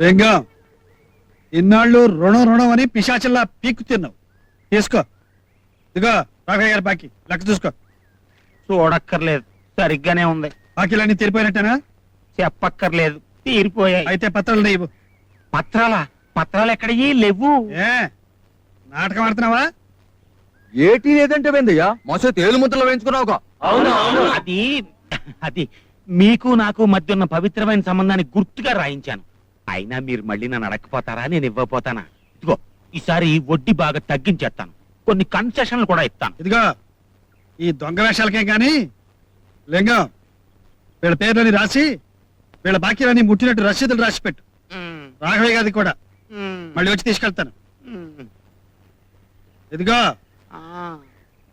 లింగం, ఇన్నాళ్ళు రుణం రుణం అని పిశాచల్లా పీక్కు తిన్నావు. తీసుకో. ఇదిగో రాఘయ్య గారి బాకీ లెక్క చూసుకో. చూడక్కర్లేదు, సరిగ్గానే ఉంది. బాకీలన్నీ తీరిపోయినట్టేనా? చెప్పక్కర్లేదు, తీరిపోయాయి. అయితే పత్రాలు లేవు. పత్రాలా? పత్రాలు ఎక్కడయ్యి? లేవు. ఏ నాటకం ఆడుతున్నావా? ఏటీ లేదంటే వెందయ్యా మసే తేలు ముద్దలు వేయించుకున్నావుగా. అది అది మీకు నాకు మధ్య ఉన్న పవిత్రమైన సంబంధాన్ని గుర్తుగా రాయించాను. అయినా మీరు మళ్ళీ నన్ను అడగపోతారా? నేను ఇవ్వపోతానా? ఇదిగో ఈసారి వడ్డీ బాగా తగ్గించేస్తాను, కొన్ని కన్సెషన్లు కూడా ఇస్తాను. ఇదిగో ఈ దొంగ వేషాలకే గాని లింగం, వీళ్ళ పేర్లని రాసి వీళ్ళ బాకీలన్నీ ముట్టినట్టు రసీదులు రాసి పెట్టు. రాఘవయ్య గారి కూడా మళ్ళీ వచ్చి తీసుకెళ్తాను. ఇదిగో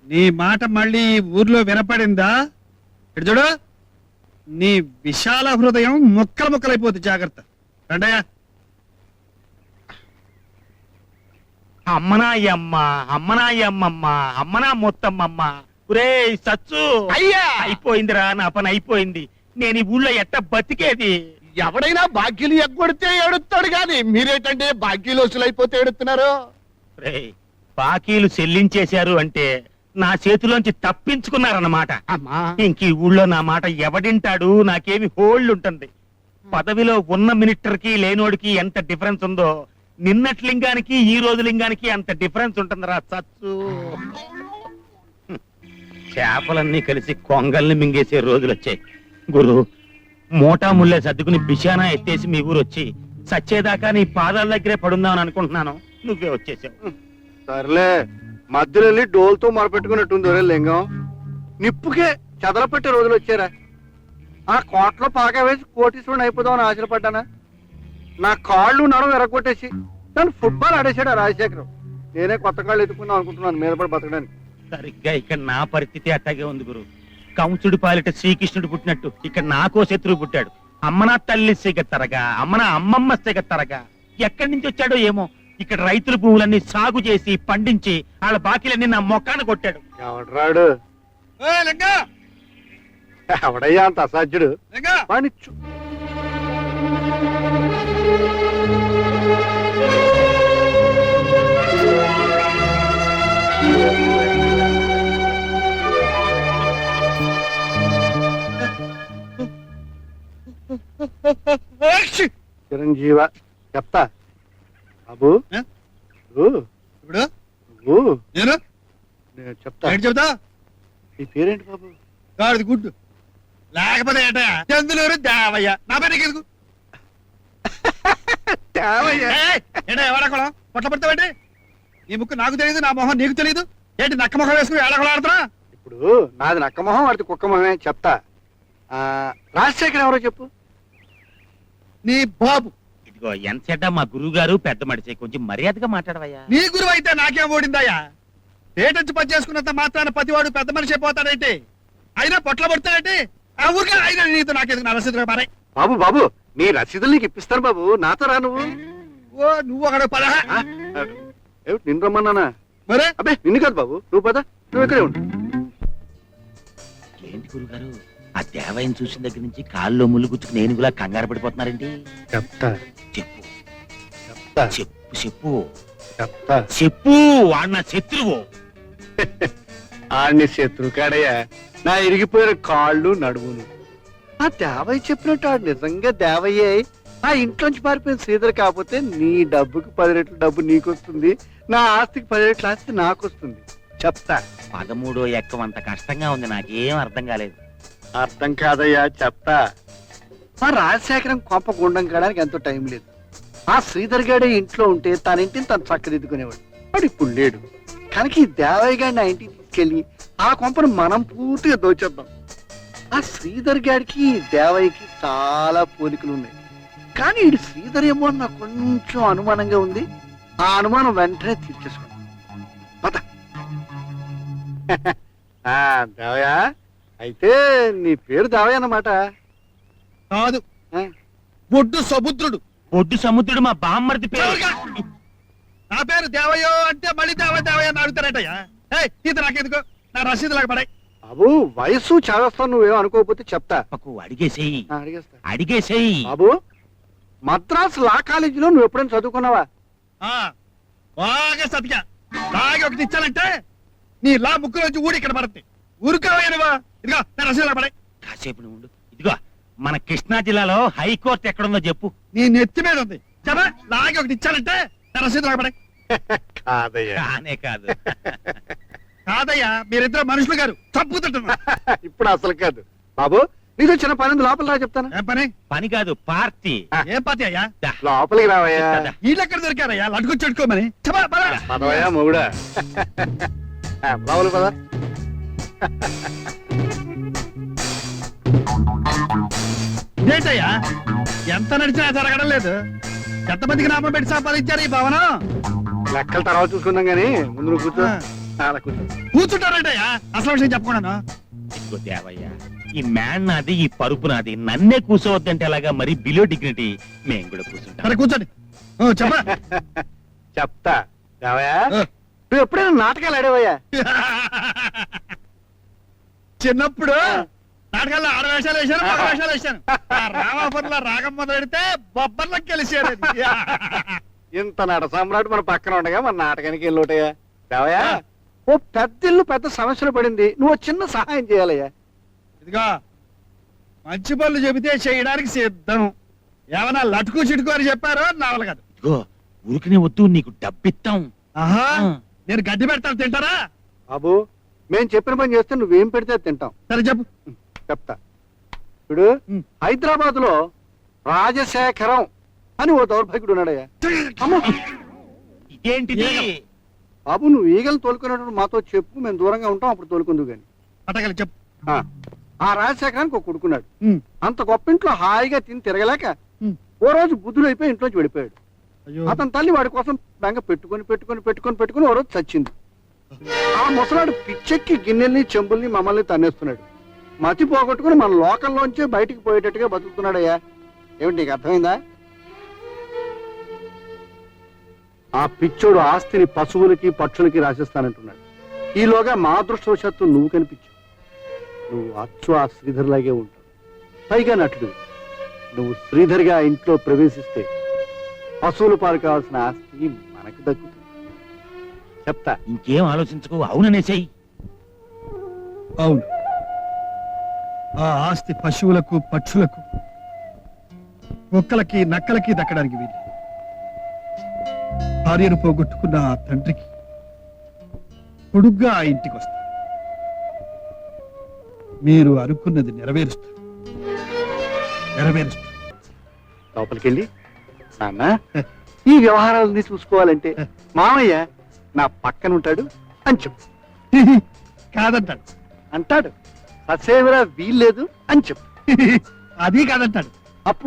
నీ మాట మళ్ళీ ఈ ఊర్లో వినపడిందా? ఇటు చూడు, నీ విశాల హృదయం ముక్కలు ముక్కలైపోతుంది. జాగ్రత్త. రండయ్యా. అమ్మనాయమ్మ, అమ్మనాయమ్మమ్మ, అమ్మనా మొత్తమ్మమ్మ. ఒరే సచ్చు, అయ్యా అయిపోయిందిరా, నా పని అయిపోయింది. నేను ఈ ఊళ్ళో ఎట్ట బతికేది? ఎవడైనా బాకీలు ఎగ్గొడితే ఏడుస్తాడు గాని మీరేంటంటే బాకీలు వసూలైపోతే ఏడుస్తున్నారు. రేయ్, బాకీలు చెల్లించేశారు అంటే నా చేతిలోంచి తప్పించుకున్నారన్నమాట. అమ్మా ఇంక ఈ ఊళ్ళో నా మాట ఎవడింటాడు? నాకేమి హోల్డ్ ఉంటుంది. పదవిలో ఉన్న మినిస్టర్కి లేనోడికి ఎంత డిఫరెన్స్ ఉందో, నిన్నటి లింగానికి ఈ రోజు లింగానికి అంత డిఫరెన్స్ ఉంటుందిరా సచ్చు. చేపలన్నీ కలిసి కొంగల్ని మింగేసే రోజులు వచ్చాయి. గురు, మోటా ముల్లే సర్దుకుని బిషానా ఎత్తేసి మీ ఊరు వచ్చి సచ్చేదాకా నీ పాదాల దగ్గరే పడుందామని అనుకుంటున్నాను. నువ్వే వచ్చేసావు. సర్లే, మధ్యలో వెళ్ళి డోల్తో మొరపెట్టుకున్నట్టుంది ఒరే లింగం. నిప్పుకే చెదలపెట్టే రోజులు వచ్చారా? ఆ కోట్లో పాక వేసి కోటీశ్వరుని అయిపోదామని ఆశపడ్డానా? నా కాళ్ళు నడవ ఎరగొట్టేసి నన్ను ఫుట్బాల్ ఆడేశాడు ఆ రాజశేఖరం. నేనే కొత్త కాళ్ళు ఎత్తుకుందాం అనుకుంటున్నాను మీద పడి బతకడానికి. సరిగ్గా ఇక్కడ నా పరిస్థితి అట్టాగే ఉంది గురు. కంసుడి పాలిట శ్రీకృష్ణుడు పుట్టినట్టు ఇక్కడ నాకో శత్రువు పుట్టాడు. అమ్మనా తల్లి సిగత్తరగా, అమ్మనా అమ్మమ్మ సిగత్తరగా. ఎక్కడి నుంచి వచ్చాడో ఏమో. ఇక్కడ రైతుల భూములన్నీ సాగు చేసి పండించి వాళ్ళ బాకీలన్నీ నా మొక్కాన కొట్టాడు. ఎవడరాడు? ఎవడయ్యా అంత అసాధ్యుడు? వాణిచ్చు చిరంజీవ చెప్తా బాబు. ఇప్పుడు నేను చెప్తా. చెప్తా. నీ పేరేంటి బాబు? గాడిది గుడ్డు. లేకపోతే ఏటా చందులూరు దేవయ్య. నా పేరు ఎందుకు? ఎవడకూడదు పొట్ల పడతావండి. నీ ముక్కు నాకు తెలియదు, నా మొహం నీకు తెలియదు. ఏంటి నక్క మొహం వేసుకుని ఏడకూడదురా? ఇప్పుడు నాది నక్క మొహం, వాడిది కుక్క మొహమే. చెప్తా. రాజశేఖర్ ఎవరో చెప్పు. నీ బాబు. ఇదిగో ఎంతసేట మా గురువు గారు పెద్ద మడిచే, కొంచెం మర్యాదగా మాట్లాడవయ్యా. నీ గురువు అయితే నాకేం ఓడిందయ్యా? పేటెంచి పని చేసుకున్నంత మాత్రాన ప్రతివాడు పెద్ద మనిషి అయిపోతాడైతే, అయినా పొట్ల పడతాడంటే ఆ ఊరికే అయినా నీతో నాకెందుకు? నా రసీదులు మారే బాబు. బాబు నీ రసీదులు నీకు ఇప్పిస్తాను బాబు. నాతో రా నువ్వు. ఓ నువ్వు అక్కడ పదహా. నిన్ను రమ్మన్నానా? మరే అబ్బే నిన్ను కాదు బాబు, నువ్వు పద. నువ్వు ఇక్కడే ఉండు. ఏంటి గురుగారు, ఆ దేవయ్యను చూసిన దగ్గర నుంచి కాల్లో ముళ్ళు గుచ్చుకుని ఏనుగులా కంగారు పడిపోతున్నారేంటి? చెప్తా చెప్పు చెప్తా చెప్పు చెప్పు చెప్తా చెప్పు. వాడు నా శత్రువు. ఆడిని శత్రు కాడయ్యా, నా ఇరిగిపోయిన కాళ్ళు నడుములు. ఆ దేవయ్య చెప్పినట్టు ఆడు నిజంగా దేవయ్యే ఆ ఇంట్లోంచి పారిపోయిన శ్రీధర్. కాకపోతే నీ డబ్బుకి 10 రెట్లు డబ్బు నీకు వస్తుంది, నా ఆస్తికి 10 రెట్ల ఆస్తి నాకు వస్తుంది. చెప్తా. 13వ ఎక్కం అంత కష్టంగా ఉంది, నాకేం అర్థం కాలేదు. అర్థం కాదయ్యా, చెప్తా. ఆ రాజశేఖరం కొంప గుండం కావడానికి ఎంతో టైం లేదు. ఆ శ్రీధర్ గాడే ఇంట్లో ఉంటే తన ఇంటిని తను చక్కదిద్దుకునేవాడు. వాడు ఇప్పుడు లేడు కనుక ఈ దేవయ్య గారిని ఆ ఇంటికి తీసుకెళ్లి ఆ కొంపను మనం పూర్తిగా దోచేద్దాం. ఆ శ్రీధర్ గారికి దేవయ్యకి చాలా పోలికలు ఉన్నాయి. కానీ ఈ శ్రీధర్ ఏమో నాకు కొంచెం అనుమానంగా ఉంది. ఆ అనుమానం వెంటనే తీర్చేసుకోండి. పద. దేవయ్య అయితే నీ పేరు దేవయ్య అన్నమాట? కాదు, బొడ్డు సముద్రుడు. ఒడ్డు సముద్రుడు మా బామ్మర్ది పేరు. నా పేరు దేవయ్యో అంటే మళ్ళీ దేవయ్య అని అడుగుతారటయ్యా. ఇది నాకెందుకు? నా రసీదులాగా పడాయి. బాబు వయసు చేస్తాను, నువ్వేమో అనుకోకపోతే చెప్తా. అడిగేసేయి అడిగేస్తా. అడిగేసేయి బాబు మద్రాసు లా కాలేజీలో నువ్వు ఎప్పుడైనా చదువుకున్నావా? ఆ, బాగా సతికా బాగా ఒకటి ఇచ్చానంటే నీ లా ముక్కులోంచి ఊడి ఇక్కడ పడుతుంది. ఊరుకోవా ఇదిగో నా రసీదులో పడే. కాసేపు నువ్వు ఉండు. ఇదిగో మన కృష్ణా జిల్లాలో హైకోర్టు ఎక్కడుందో చెప్పు. నీ నెత్తి మీద ఉంది. చెప్పా లాగి ఒకటి ఇచ్చానంటే నా రసీదులో పడే. కాదయ్యా. కానే కాదు. కాదయ్యా, మీరిద్దరు మనుషులు గారు తప్పుతుంటున్నా. ఇప్పుడు అసలు కాదు బాబు. నీతో చిన్న పని ఉంది, లోపల రా చెప్తాను. ఏం పని? పని కాదు, పార్టీ. ఏం పాతి అయ్యా? దా. లోపలికి రావయ్యా. వీళ్ళెక్కడ దొరికారయ్యా లడ్డుకొచ్చి చెట్టుకోమని? చెప్పా పద. పదవయ్యా మొగుడా. లోపలి పద. ఏంటయ్యా ఎంత నడిచినా జరగడం లేదు. ఎంతమందికి నామం పెట్టి సంపాదించారు ఈ భవనం? లెక్కల తర్వాత చూసుకుందాం గానీ ముందు నువ్వు కూర్చో. అలా కూర్చో. కూర్చుంటారంటయ్యా అసలు విషయం చెప్పకుండా. ఇదిగో దేవయ్య, ఈ మ్యాన్ నాది, ఈ పరుపు నాది. నన్నే కూర్చోవద్దంటే అలాగా మరి బిలో డిగ్నిటీ. మేము కూడా కూర్చుంటాం. సరే కూర్చోండి. చెప్పా. చెప్తా రావయ్యా. నువ్వు ఎప్పుడైనా నాటకాలు ఆడేవయ్యా? చిన్నప్పుడు నాటకాల్లో ఆడవేషాలు వేశాను, మగ వేషాలు వేశాను. రామాపురంలో రాగం మొదలెడితే బొబ్బర్లకు కలిసారు. ఇంత నట సామ్రాట్ మన పక్కన ఉండగా మన నాటకానికి వెళ్ళోటయ్యా. రావయ్యా, ఓ పెద్ద ఇల్లు పెద్ద సమస్యలు పడింది, నువ్వు చిన్న సహాయం చేయాలయ్యా. ఇదిగో మంచి పనులు చెబితే చేయడానికి సిద్ధం. ఏమన్నా లటుకు చిటుకు అని చెప్పారో నావల కాదు. ఇదిగో ఊరికనే వద్దు, నీకు డబ్బిస్తాం. ఆహా, నేను గడ్డి పెడతాను తింటారా? బాబు, మేం చెప్పిన పని చేస్తే నువ్వేం పెడితే అది తింటాం. సరే చెప్పు. చెప్తా. ఇప్పుడు హైదరాబాద్ లో రాజశేఖరం అని ఓ దౌర్భాగ్యుడు ఉన్నాడయ్యా. అమ్మో, ఇదేంటిది? బాబు నువ్వు ఈగలు తోలుకునేటప్పుడు మాతో చెప్పు, మేము దూరంగా ఉంటాం, అప్పుడు తోలుకుందు గాని. పట్టగలి చెప్పు. ఆ రాజశేఖరానికి ఒక కొడుకున్నాడు. ఉమ్. అంత గొప్ప ఇంట్లో హాయిగా తిని తిరగలేక ఉమ్. ఓ రోజు బుద్ధులు అయిపోయి ఇంట్లోంచి వెళ్ళిపోయాడు. అయ్యో. అతని తల్లి వాడి కోసం బెంగ పెట్టుకొని పెట్టుకొని పెట్టుకొని పెట్టుకొని ఓ రోజు చచ్చింది. ఆ ముసలాడు పిచ్చెక్కి గిన్నెల్ని చెంబుల్ని మమ్మల్ని తన్నేస్తున్నాడు. మతి పోగొట్టుకుని మన లోకంలోంచే బయటికి పోయేటట్టుగా బతుకుతున్నాడయ్యా. ఏమిటి నీకు అర్థమైందా? ఆ పిచ్చోడు ఆస్తిని పశువులకి పక్షులకి రాసిస్తానంటున్నాడు. ఈలోగా మా అదృష్టవశాత్తు నువ్వు కనిపించావు. నువ్వు అచ్చు ఆ శ్రీధర్ లాగే ఉంటావు, పైగా నటుడు. నువ్వు శ్రీధర్గా ఆ ఇంట్లో ప్రవేశిస్తే పశువులు పాలు కావాల్సిన ఆస్తి మనకు దక్కుతుంది. చెప్తా. ఇంకేం ఆలోచించుకో, అవుననేసేయి. అవును, ఆ ఆస్తి పశువులకు పక్షులకు కుక్కలకి నక్కలకి దక్కడానికి వీలు. భార్యను పోగొట్టుకున్న ఆ తండ్రికి కొడుగ్గా ఆ ఇంటికి వస్తారు. మీరు అనుకున్నది నెరవేరుస్తారు. లోపలికెళ్ళి నాన్న ఈ వ్యవహారాలన్నీ చూసుకోవాలంటే మామయ్య నా పక్కన ఉంటాడు అని చెప్పు. కాదంటాడు. అంటాడు. ససేమిరా వీల్లేదు అని చెప్పు. అది కాదంటాడు.